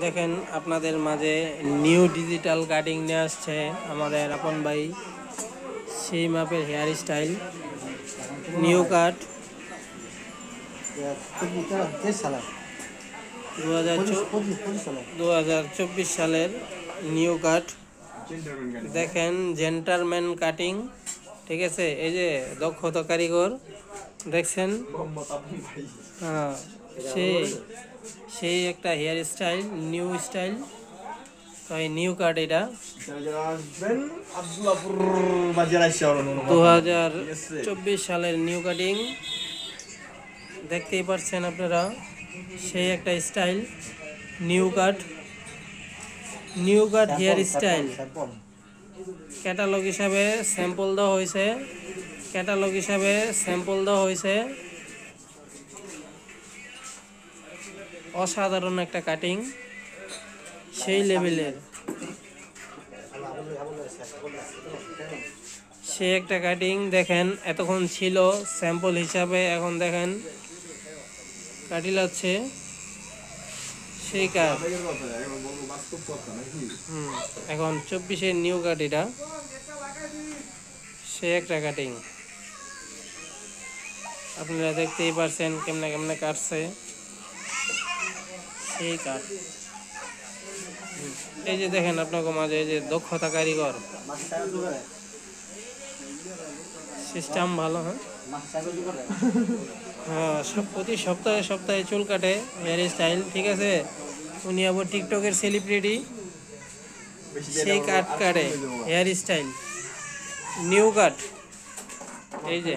দেখেন আপনাদের মাঝে নিউ ডিজিটাল কাটিং নিয়ে আসছে আমাদের আপন ভাই। সেই মাপের হেয়ার স্টাইল নিউ কাট 2024 সালের নিউ কাট। দেখেন জেন্টারম্যান কাটিং, ঠিক আছে। এই যে দক্ষতা কারিগর দেখছেন, হ্যাঁ, সেই সেই একটা হেয়ার স্টাইল, নিউ স্টাইল। তো এই নিউ কাট এটা 2024 সালের নিউ কাটিং দেখতেই পাচ্ছেন আপনারা। সেই একটা style new cut hair style. Catalogue হিসাবে স্যাম্পল দেওয়া হয়েছে। অসাধারণ একটা কাটিং, সেই লেভেলের সে একটা কাটিং। দেখেন এতক্ষণ ছিল স্যাম্পল হিসাবে, এখন দেখেন কাটি লাগছে সেই কাট। এখন 24-এর নিউ কাট এটা, সে একটা কাটিং। আপনারা দেখতেই পারছেন কেমনে কেমনে কাটছে সেই কাট। এই যে দেখেন আপনাকে মাঝে এই যে দক্ষতা কারিগর, সিস্টেম ভালো। হ্যাঁ, প্রতি সপ্তাহে চুল কাটে, হেয়ার স্টাইল, ঠিক আছে। উনি আবার টিকটকের সেলিব্রিটি, সেই কাট কাটে হেয়ার স্টাইল নিউ কাট। এই যে